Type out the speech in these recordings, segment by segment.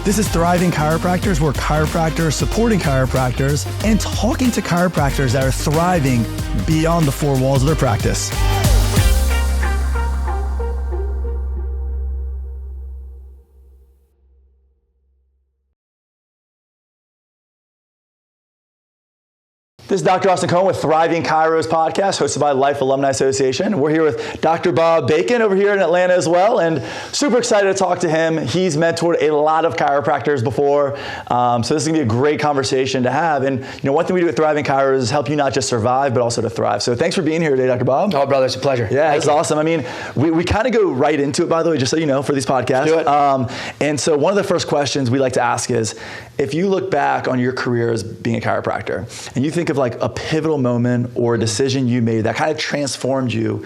This is Thriving Chiropractors, where chiropractors are supporting chiropractors and talking to chiropractors that are thriving beyond the four walls of their practice. This is Dr. Austin Cohen with Thriving Chiros Podcast, hosted by Life Alumni Association. We're here with Dr. Bob Bacon over here in Atlanta as well, and super excited to talk to him. He's mentored a lot of chiropractors before, so this is gonna be a great conversation to have. And one thing we do with Thriving Chiros is help you not just survive, but also to thrive. So thanks for being here today, Dr. Bob. Oh, brother, it's a pleasure. Yeah, it's awesome. I mean, we kind of go right into it, by the way, just so you know, for these podcasts. Do it. And so one of the first questions we like to ask is, if you look back on your career as being a chiropractor, and you think of like a pivotal moment or a decision you made that kind of transformed you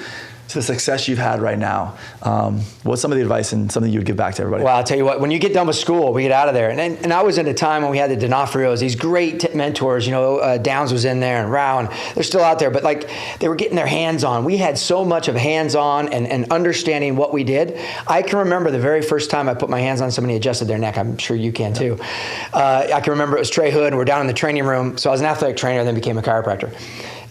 to the success you've had right now, what's some of the advice and something you would give back to everybody? Well, I'll tell you what, when you get done with school, we get out of there. And I was in a time when we had the D'Onofrios, these great mentors, Downs was in there and Rao, and they're still out there, but like they were getting their hands on. We had so much of hands-on and understanding what we did. I can remember the very first time I put my hands on somebody, adjusted their neck. I'm sure you can too. I can remember it was Trey Hood, and we're down in the training room. So I was an athletic trainer and then became a chiropractor.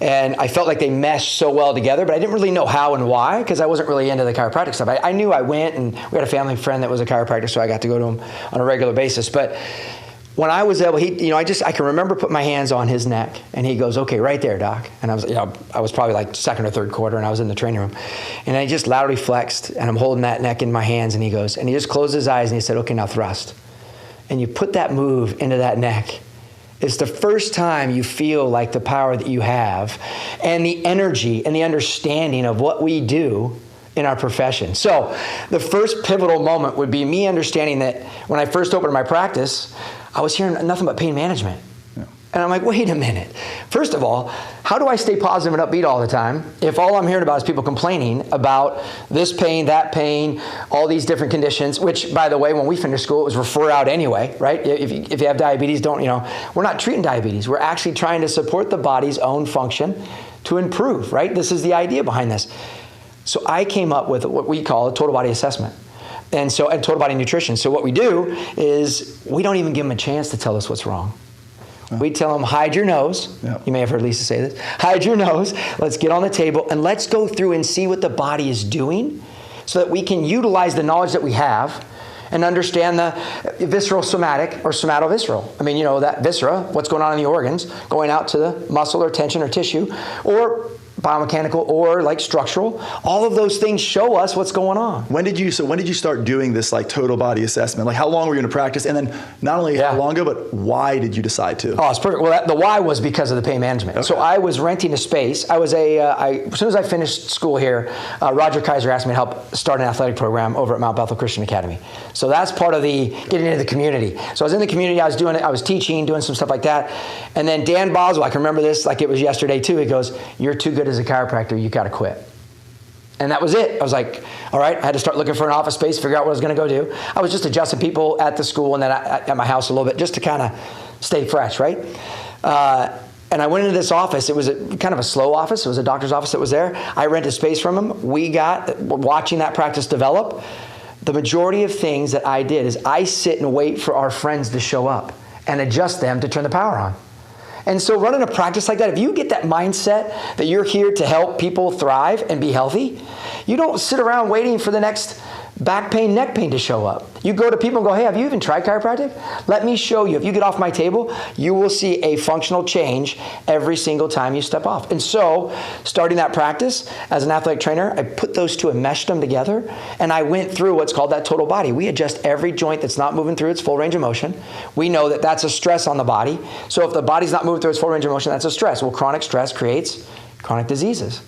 And I felt like they meshed so well together, but I didn't really know how and why, because I wasn't really into the chiropractic stuff. I knew I went, and we had a family friend that was a chiropractor, so I got to go to him on a regular basis. But when I was able, I can remember putting my hands on his neck, and he goes, "Okay, right there, doc." And I was probably like second or third quarter, and I was in the training room, and I just loudly flexed, and I'm holding that neck in my hands, and he just closed his eyes, and he said, "Okay, now thrust." And you put that move into that neck. It's the first time you feel like the power that you have and the energy and the understanding of what we do in our profession. So the first pivotal moment would be me understanding that when I first opened my practice, I was hearing nothing but pain management. Yeah. And I'm like, wait a minute. First of all, how do I stay positive and upbeat all the time if all I'm hearing about is people complaining about this pain, that pain, all these different conditions, which, by the way, when we finished school, it was refer out anyway, right? If you have diabetes, we're not treating diabetes. We're actually trying to support the body's own function to improve, right? This is the idea behind this. So I came up with what we call a total body assessment. And total body nutrition. So what we do is we don't even give them a chance to tell us what's wrong. We tell them, hide your nose. Yep. You may have heard Lisa say this. Hide your nose. Let's get on the table and let's go through and see what the body is doing so that we can utilize the knowledge that we have and understand the visceral somatic or somatovisceral. I mean, that viscera, what's going on in the organs, going out to the muscle or tension or tissue, or biomechanical or like structural. All of those things show us what's going on. When did you start doing this like total body assessment? Like how long were you in practice? And then not only how long ago, but why did you decide to? Oh, it's perfect. Well, the why was because of the pain management. Okay. So I was renting a space. I was as soon as I finished school here, Roger Kaiser asked me to help start an athletic program over at Mount Bethel Christian Academy. So that's part of the getting into the community. So I was in the community, I was teaching, doing some stuff like that. And then Dan Boswell, I can remember this like it was yesterday too. He goes, "You're too good as a chiropractor, you got to quit." And that was it. I was like, all right, I had to start looking for an office space, figure out what I was going to go do. I was just adjusting people at the school and then at my house a little bit just to kind of stay fresh, right? And I went into this office. It was kind of a slow office. It was a doctor's office that was there. I rented space from him. Watching that practice develop, the majority of things that I did is I sit and wait for our friends to show up and adjust them to turn the power on. And so running a practice like that, if you get that mindset that you're here to help people thrive and be healthy, you don't sit around waiting for the next back pain, neck pain to show up. You go to people and go, "Hey, have you even tried chiropractic? Let me show you. If you get off my table, you will see a functional change every single time you step off." And so starting that practice as an athletic trainer, I put those two and meshed them together. And I went through what's called that total body. We adjust every joint that's not moving through its full range of motion. We know that that's a stress on the body. So if the body's not moving through its full range of motion, that's a stress. Well, chronic stress creates chronic diseases,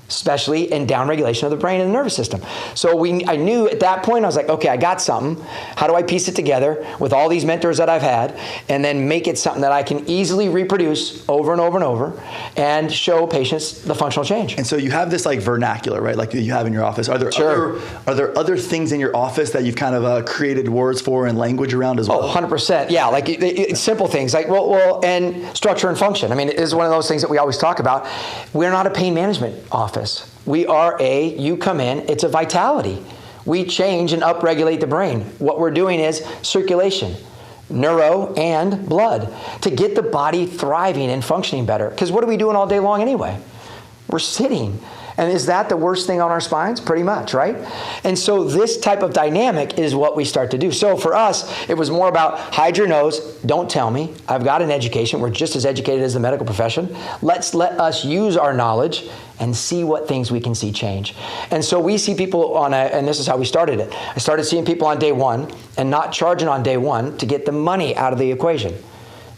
especially in downregulation of the brain and the nervous system. So I knew at that point, I was like, okay, I got something. How do I piece it together with all these mentors that I've had and then make it something that I can easily reproduce over and over and over and show patients the functional change? And so you have this like vernacular, right? Like you have in your office. Are there other things in your office that you've kind of created words for and language around as well? Oh, 100%. Yeah, like it's simple things like, well, and structure and function. I mean, it is one of those things that we always talk about. We're not a pain management office. We are you come in, it's a vitality. We change and upregulate the brain. What we're doing is circulation, neuro and blood, to get the body thriving and functioning better. Because what are we doing all day long anyway? We're sitting. And is that the worst thing on our spines? Pretty much, right? And so this type of dynamic is what we start to do. So for us, it was more about hide your nose, don't tell me. I've got an education. We're just as educated as the medical profession. Let us use our knowledge and see what things we can see change. And so we see people and this is how we started it. I started seeing people on day one and not charging on day one to get the money out of the equation.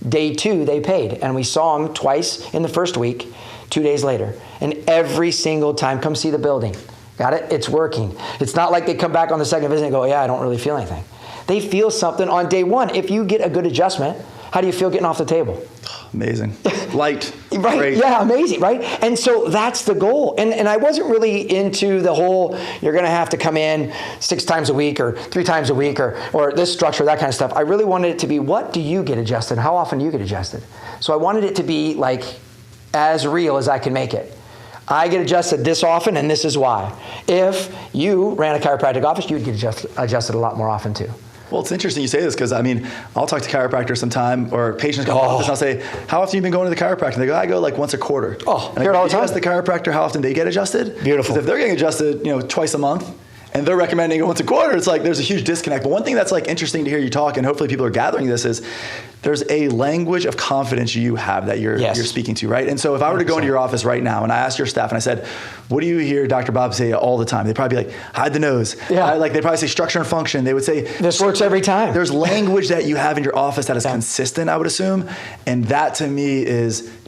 Day two, they paid. And we saw them twice in the first week, 2 days later. And every single time, come see the building. Got it? It's working. It's not like they come back on the second visit and go, yeah, I don't really feel anything. They feel something on day one. If you get a good adjustment, how do you feel getting off the table? Amazing. Light. Right. Great. Yeah, amazing, right? And so that's the goal. And I wasn't really into the whole, you're going to have to come in 6 times a week or 3 times a week or this structure, that kind of stuff. I really wanted it to be, what do you get adjusted? How often do you get adjusted? So I wanted it to be like as real as I can make it. I get adjusted this often, and this is why. If you ran a chiropractic office, you'd get adjusted a lot more often too. Well, it's interesting you say this because, I mean, I'll talk to chiropractors sometime, or patients come to the office and I'll say, how often have you been going to the chiropractor? And they go, I go like once a quarter. Oh, and hear it all the time. Ask the chiropractor how often they get adjusted. Beautiful. Because if they're getting adjusted, twice a month, and they're recommending it once a quarter, it's like there's a huge disconnect. But one thing that's like interesting to hear you talk, and hopefully people are gathering this, is there's a language of confidence you have that you're speaking to, right? And so if I were to go into your office right now and I asked your staff and I said, what do you hear Dr. Bob say all the time? They'd probably be like, hide the nose. Yeah. They'd probably say structure and function. They would say, this works every time. There's language that you have in your office that is consistent, I would assume. And that to me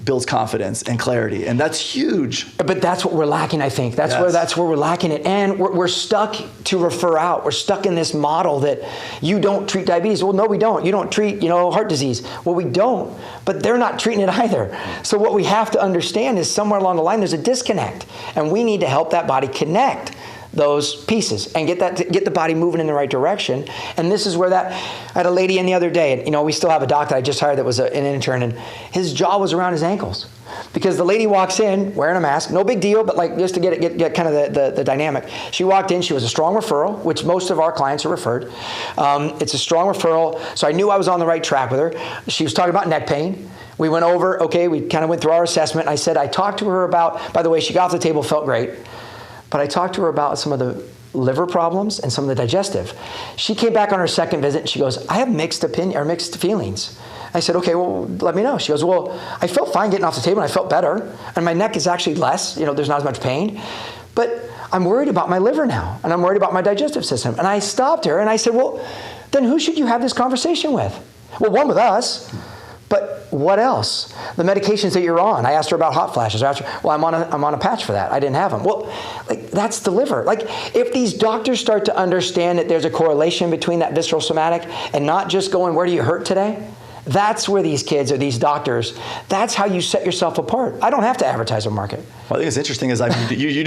builds confidence and clarity. And that's huge. But that's what we're lacking, I think. That's where we're lacking it. And we're stuck to refer out. We're stuck in this model that you don't treat diabetes. Well, no, we don't. You don't treat, heart disease. Well, we don't, but they're not treating it either. So what we have to understand is somewhere along the line, there's a disconnect, and we need to help that body connect those pieces and get the body moving in the right direction. And this is where I had a lady in the other day, and we still have a doc that I just hired that was an intern, and his jaw was around his ankles. Because the lady walks in wearing a mask, no big deal, but like just to get kind of the dynamic. She walked in, she was a strong referral, which most of our clients are referred. It's a strong referral, so I knew I was on the right track with her. She was talking about neck pain. We went over, we kind of went through our assessment. I said, I talked to her about, by the way, she got off the table, felt great, but I talked to her about some of the liver problems and some of the digestive. She came back on her second visit and she goes, I have mixed feelings. I said, okay, well, let me know. She goes, well, I felt fine getting off the table and I felt better. And my neck is actually less, there's not as much pain. But I'm worried about my liver now. And I'm worried about my digestive system. And I stopped her and I said, well, then who should you have this conversation with? Well, one with us. But what else? The medications that you're on. I asked her about hot flashes. Well, I'm on a patch for that. I didn't have them. Well, that's the liver. If these doctors start to understand that there's a correlation between that visceral somatic and not just going, where do you hurt today? That's where these kids or these doctors, that's how you set yourself apart. I don't have to advertise or market. Well, I think it's interesting is you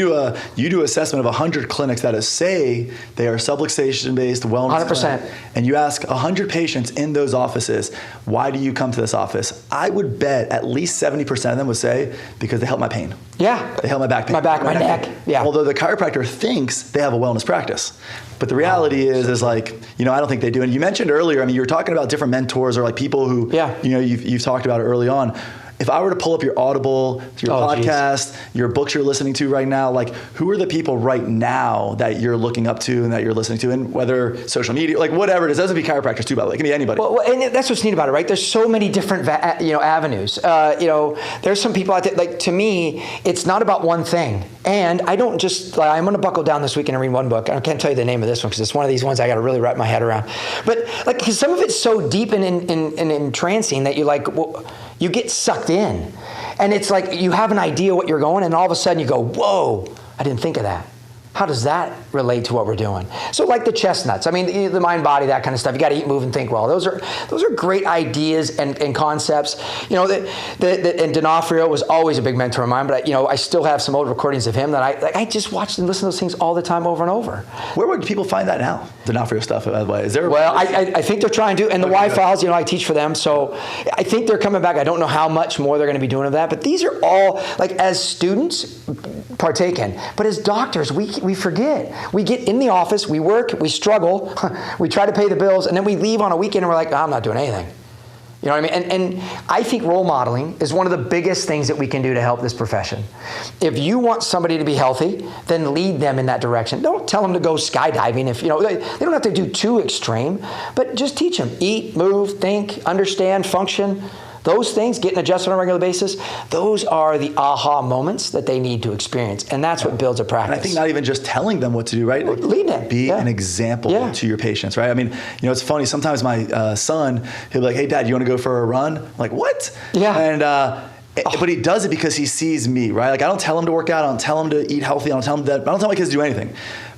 do assessment of 100 clinics that say they are subluxation-based wellness 100%. clinic, and you ask 100 patients in those offices, why do you come to this office? I would bet at least 70% of them would say, because they help my pain. Yeah. They help my back pain. My back, my neck. Yeah. Although the chiropractor thinks they have a wellness practice. But the reality is I don't think they do. And you mentioned earlier, you were talking about different mentors or people who, you've talked about it early on. If I were to pull up your Audible, your podcast, your books you're listening to right now, who are the people right now that you're looking up to and that you're listening to, and whether social media, whatever it is, it doesn't be chiropractors too, by the way, it can be anybody. Well, and that's what's neat about it, right? There's so many different avenues. There's some people out there, to me, it's not about one thing. And I don't just, I'm going to buckle down this weekend and read one book. I can't tell you the name of this one because it's one of these ones I got to really wrap my head around. But because some of it's so deep and entrancing that you get sucked in. And it's you have an idea what you're going, and all of a sudden you go, whoa, I didn't think of that. How does that relate to what we're doing? So the chestnuts, the mind, body, that kind of stuff. You got to eat, move, and think well. Those are great ideas and concepts. And D'Onofrio was always a big mentor of mine, but I still have some old recordings of him that I just watched and listened to those things all the time over and over. Where would people find that now? D'Onofrio stuff, by the way. Is there? Well, I think they're trying to, and the Y files, I teach for them, so I think they're coming back. I don't know how much more they're going to be doing of that, but these are all as students, partake in. But as doctors, we forget. We get in the office, we work, we struggle, we try to pay the bills, and then we leave on a weekend and we're like, I'm not doing anything. You know what I mean? And I think role modeling is one of the biggest things that we can do to help this profession. If you want somebody to be healthy, then lead them in that direction. Don't tell them to go skydiving. If they don't have to do too extreme, but just teach them. Eat, move, think, understand, function. Those things, getting adjusted on a regular basis, those are the aha moments that they need to experience. And that's what builds a practice. And I think not even just telling them what to do, right? Lead them. Be an example to your patients, right? I mean, it's funny. Sometimes my son, he'll be like, hey, Dad, you want to go for a run? I'm like, what? Yeah. And, but he does it because he sees me, right? Like, I don't tell him to work out. I don't tell him to eat healthy. I don't tell my kids to do anything.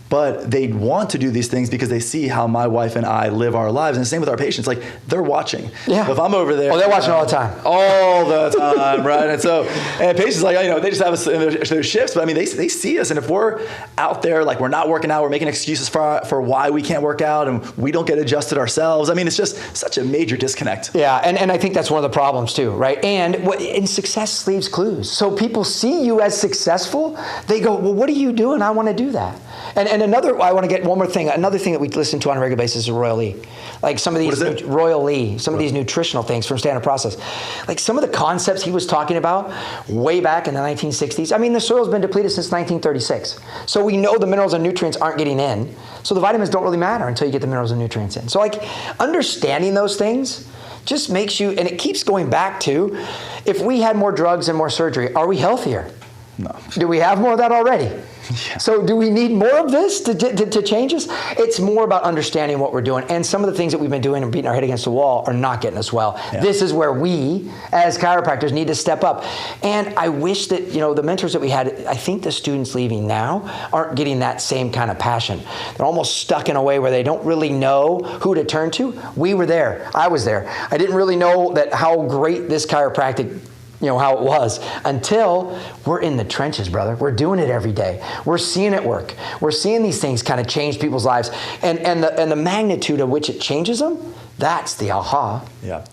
But they want to do these things because they see how my wife and I live our lives. And the same with our patients. Like, they're watching. Yeah. So if I'm over there. Oh, they're watching all the time. All the time, right? And patients, like, they just have their shifts. But I mean, they see us. And if we're out there, like, we're not working out, we're making excuses for why we can't work out, and we don't get adjusted ourselves. I mean, it's just such a major disconnect. Yeah, and I think that's one of the problems too, right? And success leaves clues. So people see you as successful. They go, well, what are you doing? I want to do that. And I want to get one more thing. Another thing that we listen to on a regular basis is Royal Lee. Like some of these, Royal Lee, some of these nutritional things from Standard Process. Like some of the concepts he was talking about way back in the 1960s. I mean, the soil's been depleted since 1936. So we know the minerals and nutrients aren't getting in. So the vitamins don't really matter until you get the minerals and nutrients in. So like understanding those things just makes you, and it keeps going back to, if we had more drugs and more surgery, are we healthier? No. Do we have more of that already? Yeah. So do we need more of this to change us? It's more about understanding what we're doing. And some of the things that we've been doing and beating our head against the wall are not getting us well. Yeah. This is where we, as chiropractors, need to step up. And I wish that, the mentors that we had, I think the students leaving now aren't getting that same kind of passion. They're almost stuck in a way where they don't really know who to turn to. We were there. I was there. I didn't really know how great this chiropractic how it was until we're in the trenches, brother. We're doing it every day. We're seeing it work. We're seeing these things kind of change people's lives, and the magnitude of which it changes them. That's the aha. Yeah.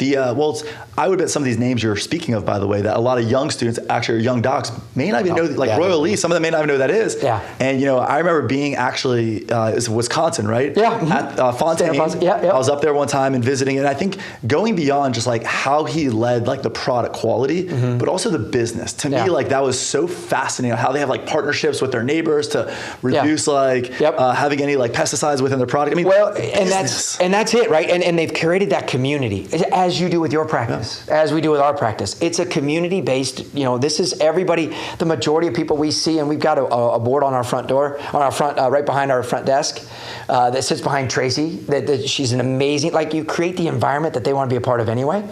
I would bet some of these names you're speaking of, by the way, that a lot of young students, actually, or young docs, may not even know, like Royal Lee, some of them may not even know who that is. Yeah. And, I remember being actually, it was Wisconsin, right? Yeah. At Fontaine. Yeah. I was up there one time and visiting, and I think going beyond just like how he led like the product quality, but also the business. To me, like that was so fascinating, how they have like partnerships with their neighbors to reduce having any like pesticides within their product. I mean, and that's it, right? And they've curated that community, as you do with your practice, as we do with our practice. It's a community-based, this is everybody, the majority of people we see, and we've got a board on our front door, right behind our front desk, that sits behind Tracy, that she's an amazing, like you create the environment that they want to be a part of anyway,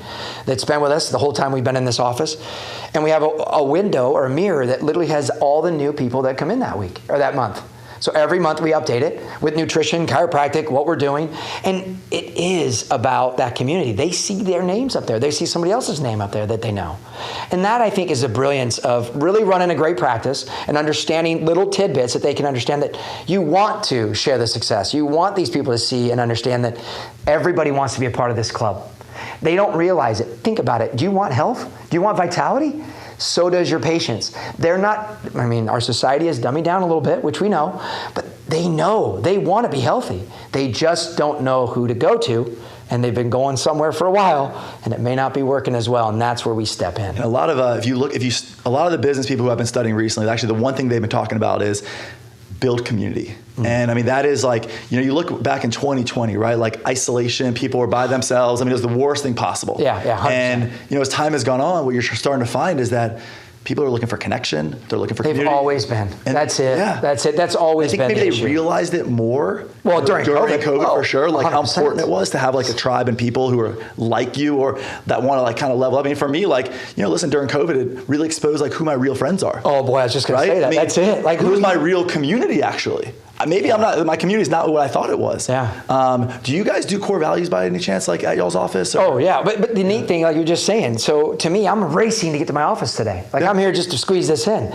that's been with us the whole time we've been in this office. And we have a window or a mirror that literally has all the new people that come in that week or that month. So every month we update it with nutrition, chiropractic, what we're doing. And it is about that community. They see their names up there. They see somebody else's name up there that they know. And that, I think, is the brilliance of really running a great practice and understanding little tidbits that they can understand that you want to share the success. You want these people to see and understand that everybody wants to be a part of this club. They don't realize it. Think about it. Do you want health? Do you want vitality? So does your patients. They're not, our society is dumbing down a little bit, which we know, but they know, they want to be healthy. They just don't know who to go to, and they've been going somewhere for a while, and it may not be working as well, and that's where we step in. And a lot of, a lot of the business people who I've been studying recently, actually the one thing they've been talking about is build community. And that is like, you look back in 2020, right? Like isolation, people were by themselves. It was the worst thing possible. Yeah, 100%. And, as time has gone on, what you're starting to find is that people are looking for connection. They're looking for community. They've always been. And that's it. Yeah. That's it. That's always been. I think maybe they realized it more. Well, during COVID for sure. Like 100%. How important it was to have like a tribe and people who are like you or that want to like kind of level up. For me, like, listen, during COVID, it really exposed like who my real friends are. Oh boy, I was just going to say that. That's it. Like who's my real community actually? maybe I'm not, my community is not what I thought it was. Yeah. Do you guys do core values by any chance, like at y'all's office? Or? Oh yeah, but the neat thing, like you were just saying, so to me, I'm racing to get to my office today. Like I'm here just to squeeze this in,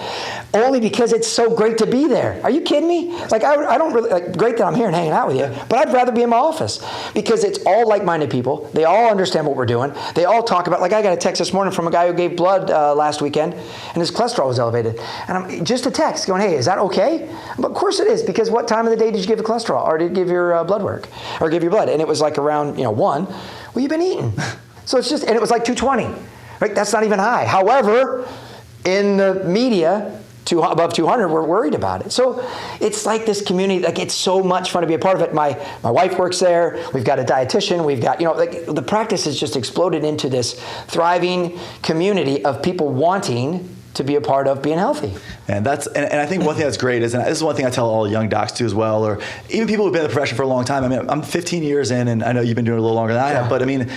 only because it's so great to be there. Are you kidding me? Like I don't really, like great that I'm here and hanging out with you, but I'd rather be in my office because it's all like-minded people. They all understand what we're doing. They all talk about, like I got a text this morning from a guy who gave blood last weekend and his cholesterol was elevated. And I'm just a text going, hey, is that okay? But of course it is, because what time of the day did you give the cholesterol, or did you give your blood work, or give your blood? And it was like around 1. Well, you've been eating. So it's just, and it was like 220, right? That's not even high. However, in the media, above 200, we're worried about it. So it's like this community, like it's so much fun to be a part of it. My wife works there. We've got a dietitian. We've got, like the practice has just exploded into this thriving community of people wanting to be a part of being healthy. And I think one thing that's great is, and this is one thing I tell all young docs too as well, or even people who've been in the profession for a long time. I mean, I'm 15 years in, and I know you've been doing it a little longer than I have, but I mean,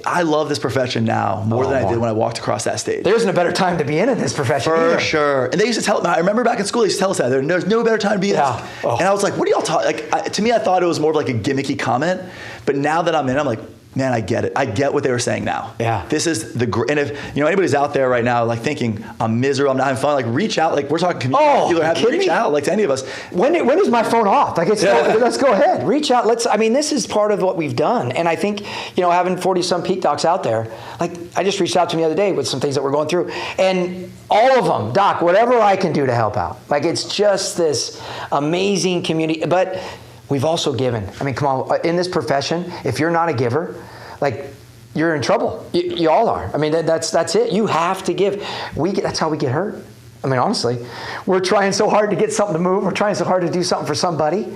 I love this profession now more than I did when I walked across that stage. There isn't a better time to be in this profession For sure. And they used to tell me, I remember back in school, they used to tell us that there's no better time to be in this. And I was like, what are y'all talking? Like, to me, I thought it was more of like a gimmicky comment, but now that I'm in, I'm like, man, I get it. I get what they were saying now. Yeah. This is and if anybody's out there right now like thinking I'm miserable, I'm not having fun, like reach out. Like we're talking community, people are having to reach out like to any of us. When is my phone off? Like let's go ahead, reach out. This is part of what we've done. And I think, having 40 some peak docs out there, like I just reached out to me the other day with some things that we're going through, and all of them, doc, whatever I can do to help out. Like it's just this amazing community, but we've also given. I mean, come on, in this profession, if you're not a giver, like you're in trouble. You all are. I mean, that's it. You have to give. That's how we get hurt. I mean, honestly, we're trying so hard to get something to move. We're trying so hard to do something for somebody.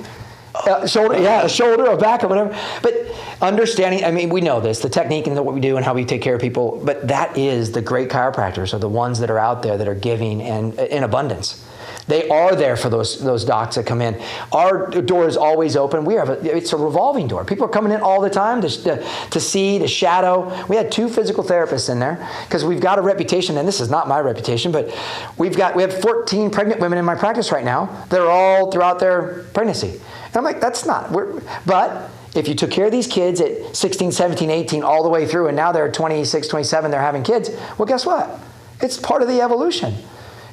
A shoulder, a back, or whatever. But understanding, I mean, we know this, the technique and what we do and how we take care of people, but that is the great chiropractors are the ones that are out there that are giving and in abundance. They are there for those docs that come in. Our door is always open. It's a revolving door. People are coming in all the time to see, to shadow. We had 2 physical therapists in there because we've got a reputation, and this is not my reputation, but we have 14 pregnant women in my practice right now that are all throughout their pregnancy. And I'm like, that's not. But if you took care of these kids at 16, 17, 18, all the way through, and now they're 26, 27, they're having kids, well, guess what? It's part of the evolution.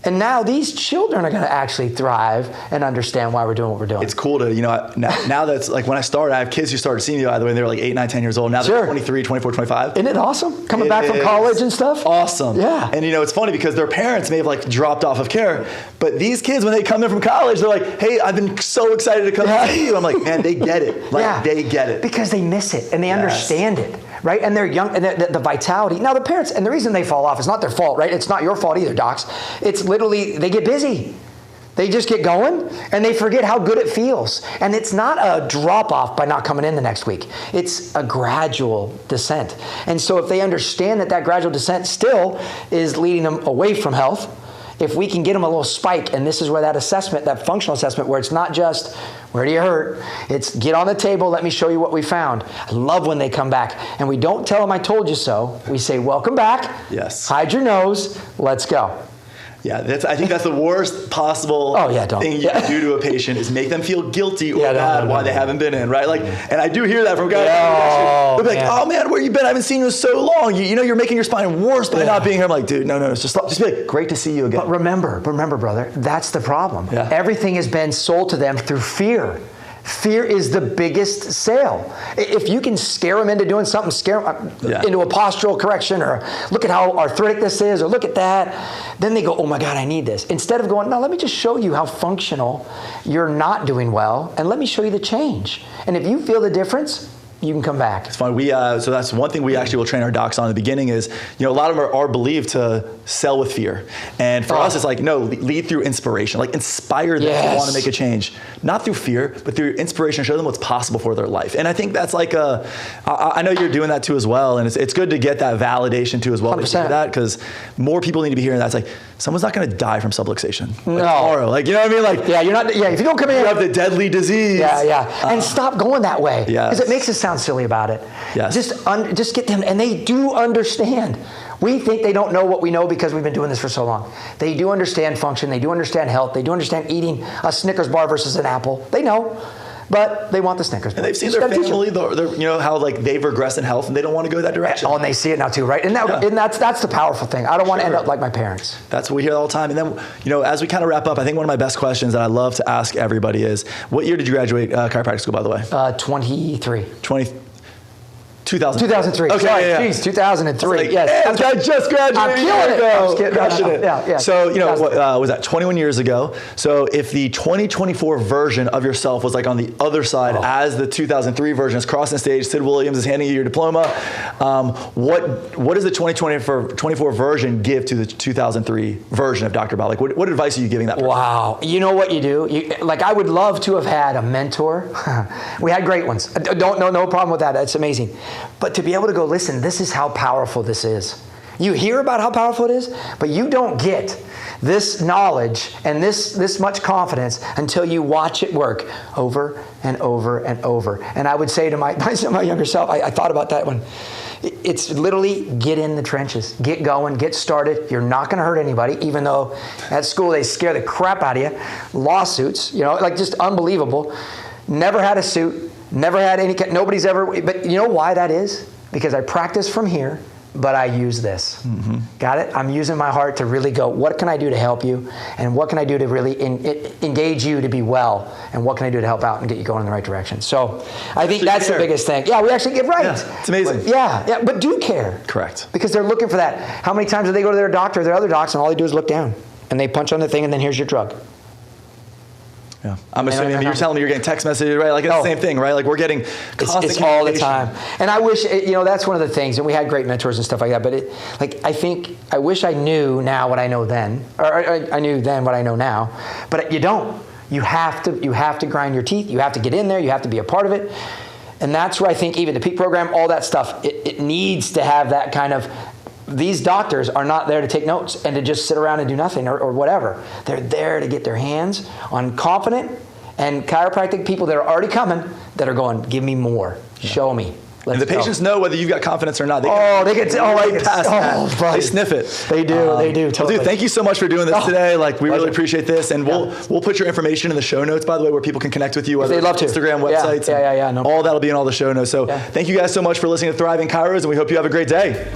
And now these children are going to actually thrive and understand why we're doing what we're doing. It's cool to, now that's like when I started, I have kids who started seeing me by the way, they were like 8, 9, 10 years old. Now they're 23, 24, 25. Isn't it awesome? Coming back from college and stuff? Awesome. Yeah. And it's funny because their parents may have like dropped off of care, but these kids, when they come in from college, they're like, hey, I've been so excited to come see you. I'm like, man, they get it. Like they get it. Because they miss it and they understand it. Right? And they're young, and the vitality. Now the parents, and the reason they fall off is not their fault, right? It's not your fault either, docs. It's literally, they get busy. They just get going, and they forget how good it feels. And it's not a drop-off by not coming in the next week. It's a gradual descent. And so if they understand that gradual descent still is leading them away from health, if we can get them a little spike, and this is where that assessment, that functional assessment, where it's not just, where do you hurt? It's get on the table, let me show you what we found. I love when they come back. And we don't tell them I told you so. We say, welcome back. Yes. Hide your nose. Let's go. Yeah, I think that's the worst possible thing you can do to a patient is make them feel guilty or bad why they haven't been in, right? Like, and I do hear that from guys. They'll be like, oh man, where you been? I haven't seen you in so long. You're making your spine worse by not being here. I'm like, dude, no, just be like, great to see you again. But remember, brother, that's the problem. Yeah. Everything has been sold to them through fear. Fear is the biggest sale. If you can scare them into doing something, scare them into a postural correction, or look at how arthritic this is, or look at that, then they go, oh my God, I need this. Instead of going, no, let me just show you how functional you're not doing well, and let me show you the change. And if you feel the difference, you can come back. It's fun. So that's one thing we actually will train our docs on in the beginning is, a lot of them are believed to sell with fear. And for us, it's like, no, lead through inspiration. Like inspire them to want to make a change. Not through fear, but through inspiration. Show them what's possible for their life. And I think that's like I know you're doing that too as well. And it's good to get that validation too as well. 100%. That because more people need to be hearing that. It's like, someone's not going to die from subluxation. No. Tomorrow. Like, you know what I mean? Like, you're not, if you don't come in. You have the deadly disease. And stop going that way. Because it makes us sound sound silly about it. Yes. Just get them, and they do understand. We think they don't know what we know because we've been doing this for so long. They do understand function. They do understand health. They do understand eating a Snickers bar versus an apple. They know, but they want the Snickers bar. And they've seen their family, how like they've regressed in health and they don't want to go that direction. Oh, and they see it now too, right? And that's the powerful thing. I don't want to end up like my parents. That's what we hear all the time. And then, as we kind of wrap up, I think one of my best questions that I love to ask everybody is, what year did you graduate chiropractic school, by the way? 23. 2003. Okay, sorry, geez, 2003. Like, yes, I just graduated. I'm killing it. I'm just kidding. Crushing it. Yeah. So, what was that 21 years ago? So, if the 2024 version of yourself was like on the other side as the 2003 version is crossing the stage, Sid Williams is handing you your diploma. What does the 2024 version give to the 2003 version of Dr. Bob? Like, what advice are you giving that person? Wow. You know what you do? I would love to have had a mentor. We had great ones. No problem with that. That's amazing. But to be able to go, listen, this is how powerful this is. You hear about how powerful it is, but you don't get this knowledge and this much confidence until you watch it work over and over and over. And I would say to my younger self, I thought about that one. It's literally get in the trenches, get going, get started. You're not going to hurt anybody, even though at school they scare the crap out of you. Lawsuits, just unbelievable. Never had a suit. Never had any, nobody's ever, but you know why that is? Because I practice from here, but I use this. Mm-hmm. Got it? I'm using my heart to really go, what can I do to help you? And what can I do to really engage you to be well? And what can I do to help out and get you going in the right direction? So I think that's the biggest thing. Yeah, we actually get right. Yeah, it's amazing. But do care. Correct. Because they're looking for that. How many times do they go to their doctor or their other docs and all they do is look down? And they punch on the thing and then here's your drug. Yeah, I'm assuming you're telling me you're getting text messages, right? Like it's the same thing, right? Like we're getting constant it's all the time. And I wish, that's one of the things, and we had great mentors and stuff like that, but I wish I knew now what I know then, or I knew then what I know now, but you don't. You have to grind your teeth, you have to get in there, you have to be a part of it. And that's where I think even the Peak program, all that stuff, it needs to have that kind of, these doctors are not there to take notes and to just sit around and do nothing or whatever. They're there to get their hands on confident and chiropractic people that are already coming that are going, give me more, show me. And the patients know whether you've got confidence or not. They get past that. They sniff it. They do. Totally. Well, dude, thank you so much for doing this today. We really appreciate this, and we'll put your information in the show notes, by the way, where people can connect with you. Whether they'd love to. Instagram, websites, no all that'll be in all the show notes. So thank you guys so much for listening to Thriving Chiros, and we hope you have a great day.